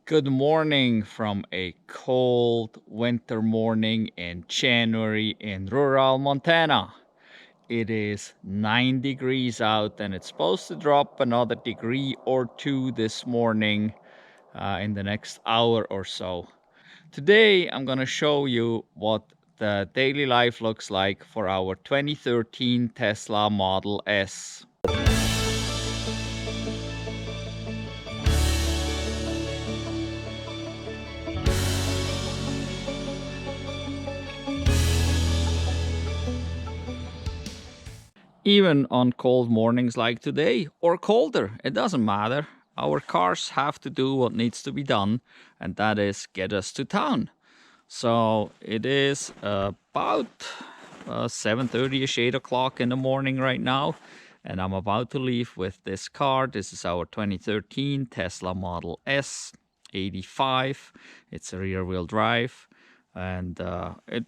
Good morning from a cold winter morning in January in rural Montana. It is 9 degrees out and it's supposed to drop another degree or two this morning in the next hour or so. Today I'm going to show you what the daily life looks like for our 2013 Tesla Model S. Even on cold mornings like today, or colder, it doesn't matter. Our cars have to do what needs to be done, and that is get us to town. So it is about 7:30ish, 8 o'clock in the morning right now, and I'm about to leave with this car. This is our 2013 Tesla Model S 85. It's a rear-wheel drive, and it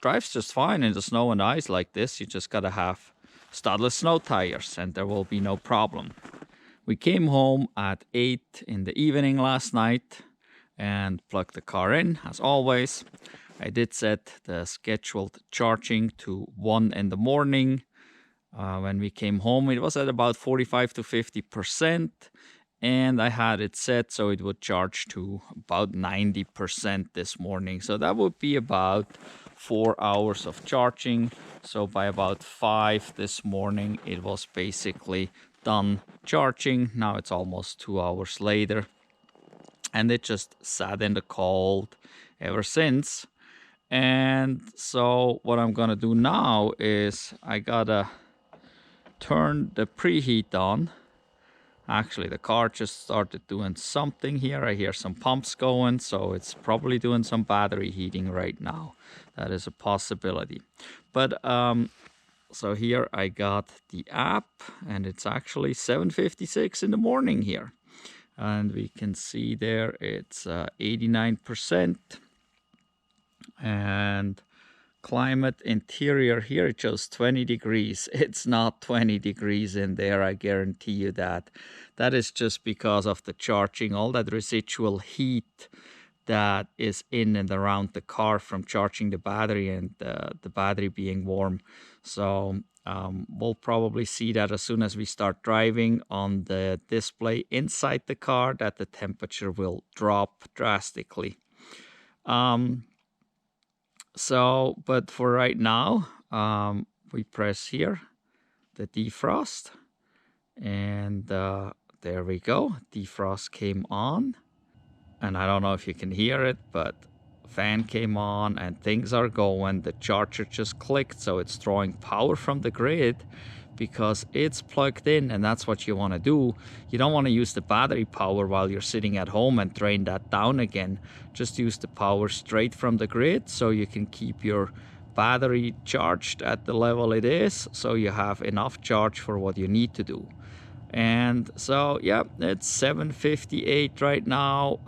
drives just fine in the snow and ice like this. You just gotta have studless snow tires and there will be no problem. We came home at 8 in the evening last night and plugged the car in as always. I did set the scheduled charging to 1 in the morning. When we came home it was at about 45 to 50%, and I had it set so it would charge to about 90% this morning. So that would be about 4 hours of charging. So by about 5 this morning it was basically done charging. Now it's almost 2 hours later and it just sat in the cold ever since. And so what I'm gonna do now is I gotta turn the preheat on. Actually, the car just started doing something here. I hear some pumps going, so it's probably doing some battery heating right now. That is a possibility. But so here I got the app, and it's actually 7:56 in the morning here. And we can see there it's 89%. And climate interior here, it shows 20 degrees. It's not 20 degrees in there, I guarantee you that. That is just because of the charging, all that residual heat that is in and around the car from charging the battery and the battery being warm. So we'll probably see that as soon as we start driving on the display inside the car, that the temperature will drop drastically. But for right now, we press here, the defrost, and there we go. Defrost came on, and I don't know if you can hear it, but fan came on and things are going. The charger just clicked, so it's drawing power from the grid because it's plugged in, and that's what you want to do. You don't want to use the battery power while you're sitting at home and drain that down again. Just use the power straight from the grid so you can keep your battery charged at the level it is, so you have enough charge for what you need to do. And so yeah, it's 7:58 right now.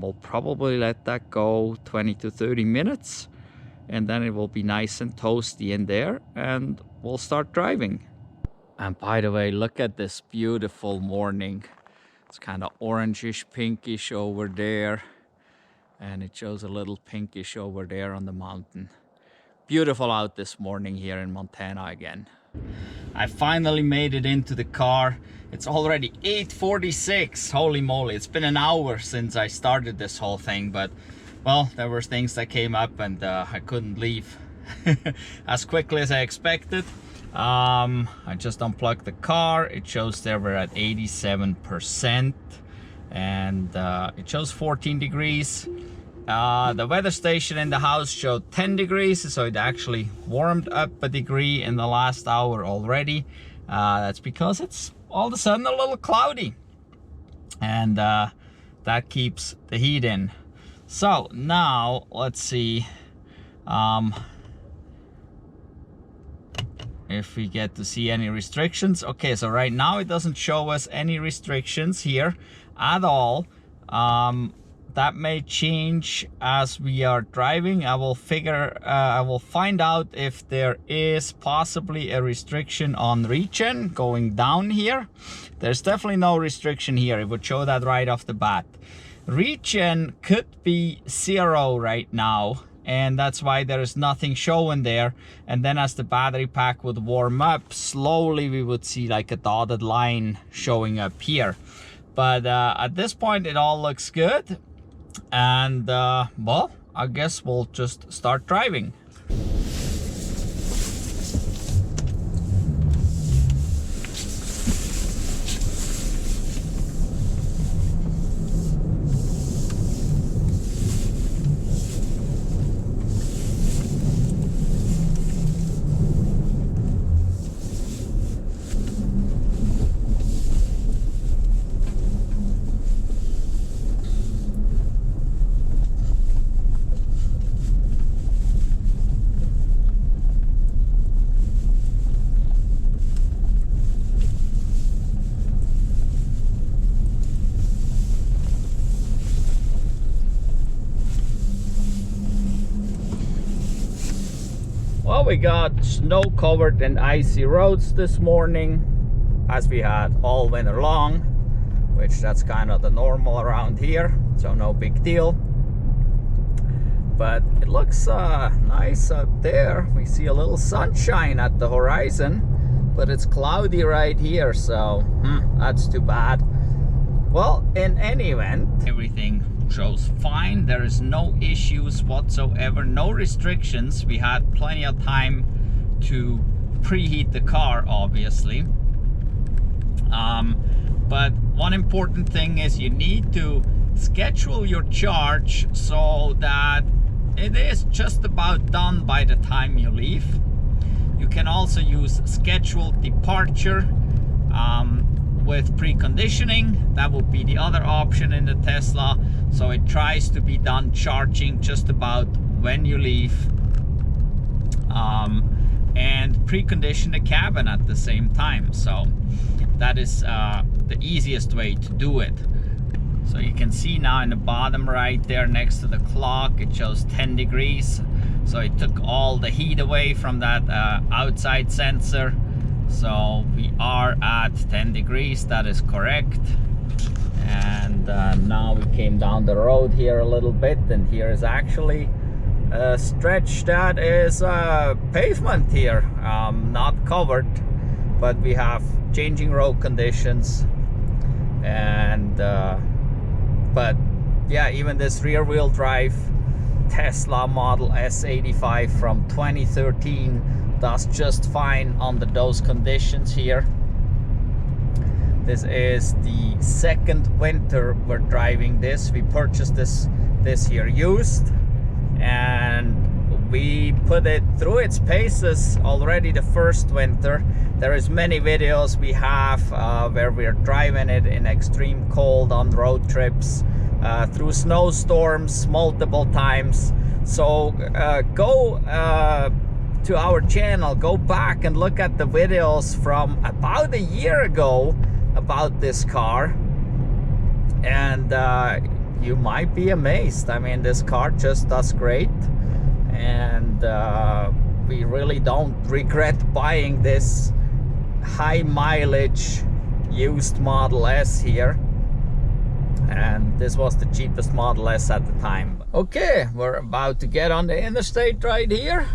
We'll probably let that go 20 to 30 minutes, and then it will be nice and toasty in there, and we'll start driving. And by the way, look at this beautiful morning. It's kind of orangish, pinkish over there. And it shows a little pinkish over there on the mountain. Beautiful out this morning here in Montana again. I finally made it into the car. It's already 8:46. Holy moly, it's been an hour since I started this whole thing. But, well, there were things that came up and I couldn't leave as quickly as I expected. I just unplugged the car. It shows there we're at 87% and it shows 14 degrees. The weather station in the house showed 10 degrees, so it actually warmed up a degree in the last hour already. That's because it's all of a sudden a little cloudy, and that keeps the heat in. So now let's see if we get to see any restrictions. Okay, so right now it doesn't show us any restrictions here at all. that may change as we are driving. I will find out if there is possibly a restriction on regen going down here. There's definitely no restriction here. It would show that right off the bat. Regen could be 0 right now, and that's why there is nothing showing there. And then as the battery pack would warm up, slowly we would see like a dotted line showing up here. But at this point it all looks good, and well, I guess we'll just start driving. Well, we got snow-covered and icy roads this morning, as we had all winter long, which that's kind of the normal around here, so no big deal. But it looks nice out there. We see a little sunshine at the horizon, but it's cloudy right here, so that's too bad. Well, in any event, everything shows fine. There is no issues whatsoever, no restrictions. We had plenty of time to preheat the car, obviously. But one important thing is you need to schedule your charge so that it is just about done by the time you leave. You can also use scheduled departure with preconditioning. That would be the other option in the Tesla. So it tries to be done charging just about when you leave, and precondition the cabin at the same time. So that is the easiest way to do it. So you can see now in the bottom right there next to the clock, it shows 10 degrees. So it took all the heat away from that outside sensor. So we are at 10 degrees, that is correct. And now we came down the road here a little bit, and here is actually a stretch that is pavement here, not covered, but we have changing road conditions. And but yeah, even this rear wheel drive Tesla Model S85 from 2013 does just fine under those conditions here. This is the second winter we're driving this. We purchased this here used, and we put it through its paces already the first winter. There is many videos we have where we're driving it in extreme cold on road trips, through snowstorms multiple times. So go to our channel, go back and look at the videos from about a year ago about this car, and you might be amazed. I mean, this car just does great, and we really don't regret buying this high mileage used Model S here, and this was the cheapest Model S at the time. Okay, we're about to get on the interstate right here,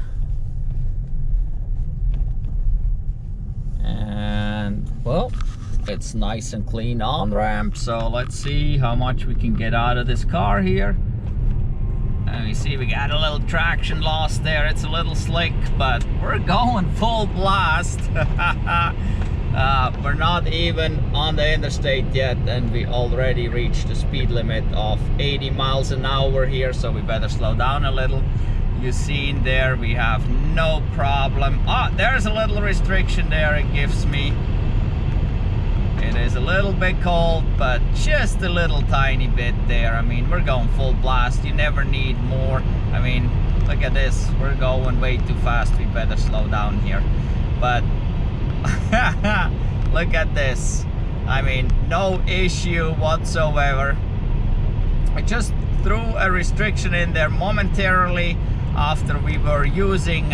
and well, it's nice and clean on ramp. So let's see how much we can get out of this car here. And we see we got a little traction loss there. It's a little slick, but we're going full blast. We're not even on the interstate yet, and we already reached the speed limit of 80 miles an hour here, so we better slow down a little. You seen there, we have no problem. Oh, there's a little restriction there it gives me. It is a little bit cold, but just a little tiny bit there. I mean, we're going full blast. You never need more. I mean, look at this. We're going way too fast. We better slow down here. But look at this. I mean, no issue whatsoever. I just threw a restriction in there momentarily after we were using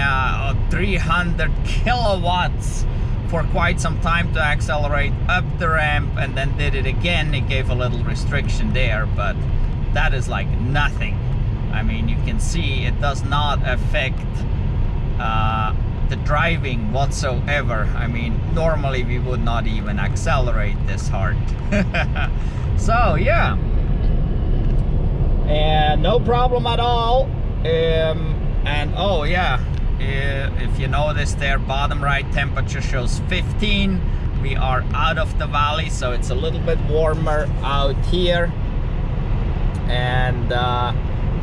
300 kilowatts for quite some time to accelerate up the ramp, and then did it again. It gave a little restriction there, but that is like nothing. I mean, you can see it does not affect the driving whatsoever. I mean, normally we would not even accelerate this hard. So yeah, and no problem at all. And oh yeah, if you notice there, bottom right temperature shows 15. We are out of the valley, so it's a little bit warmer out here. And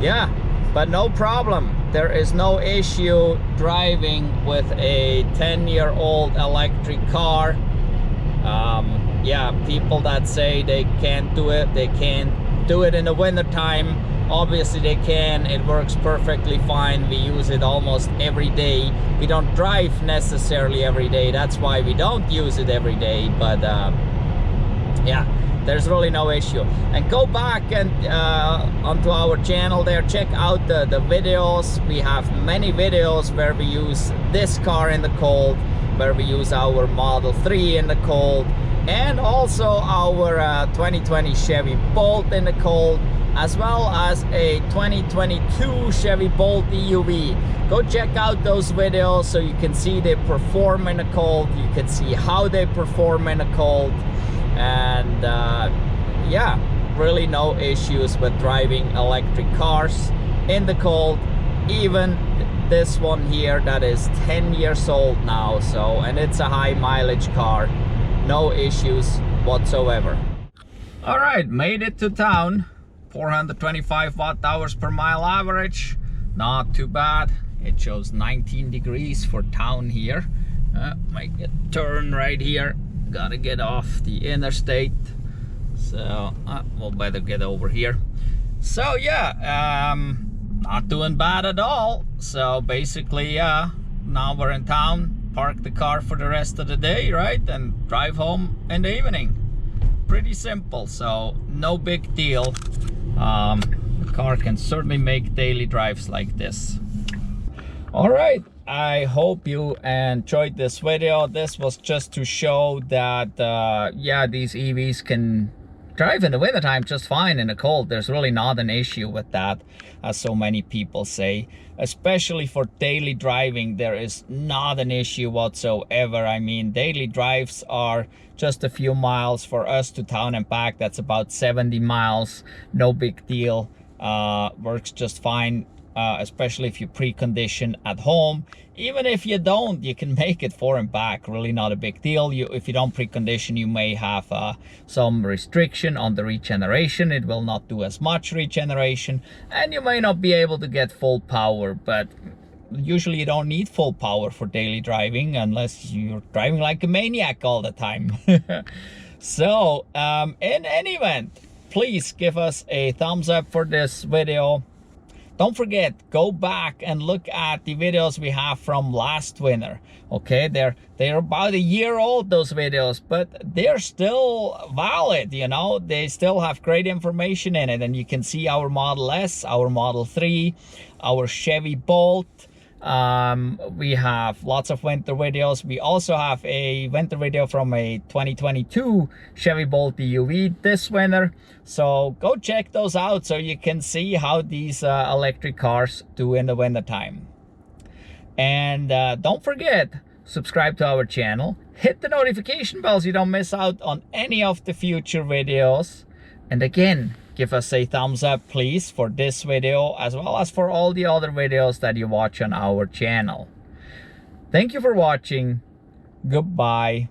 yeah, but no problem. There is no issue driving with a 10-year-old electric car. Yeah, people that say they can't do it, they can't do it in the winter time. Obviously they can. It works perfectly fine. We use it almost every day. We don't drive necessarily every day, that's why we don't use it every day. But yeah, there's really no issue. And go back and onto our channel there, check out the videos. We have many videos where we use this car in the cold, where we use our Model 3 in the cold, and also our 2020 Chevy Bolt in the cold, as well as a 2022 Chevy Bolt EUV. Go check out those videos so you can see they perform in the cold. You can see how they perform in the cold. And yeah, really no issues with driving electric cars in the cold. Even this one here that is 10 years old now, so, and it's a high mileage car. No issues whatsoever. All right, made it to town. 425 watt-hours per mile average. Not too bad. It shows 19 degrees for town here. Make a turn right here. Gotta get off the interstate. So we'll better get over here. So yeah, not doing bad at all. So basically, now we're in town. Park the car for the rest of the day, right? And drive home in the evening. Pretty simple, so no big deal. The car can certainly make daily drives like this. All right, I hope you enjoyed this video. This was just to show that yeah, these EVs can drive in the wintertime just fine. In the cold, there's really not an issue with that, as so many people say. Especially for daily driving, there is not an issue whatsoever. I mean, daily drives are just a few miles. For us to town and back, that's about 70 miles. No big deal. Works just fine, especially if you precondition at home. Even if you don't, you can make it for and back. Really not a big deal. If you don't precondition, you may have some restriction on the regeneration. It will not do as much regeneration, and you may not be able to get full power. But usually you don't need full power for daily driving unless you're driving like a maniac all the time. So in any event, please give us a thumbs up for this video. Don't forget, go back and look at the videos we have from last winter. Okay, they're about a year old, those videos, but they're still valid, you know. They still have great information in it, and you can see our Model S, our Model 3, our Chevy Bolt. We have lots of winter videos. We also have a winter video from a 2022 Chevy Bolt EUV this winter. So go check those out so you can see how these electric cars do in the winter time. And don't forget, subscribe to our channel, hit the notification bell so you don't miss out on any of the future videos. And again, give us a thumbs up, please, for this video, as well as for all the other videos that you watch on our channel. Thank you for watching. Goodbye.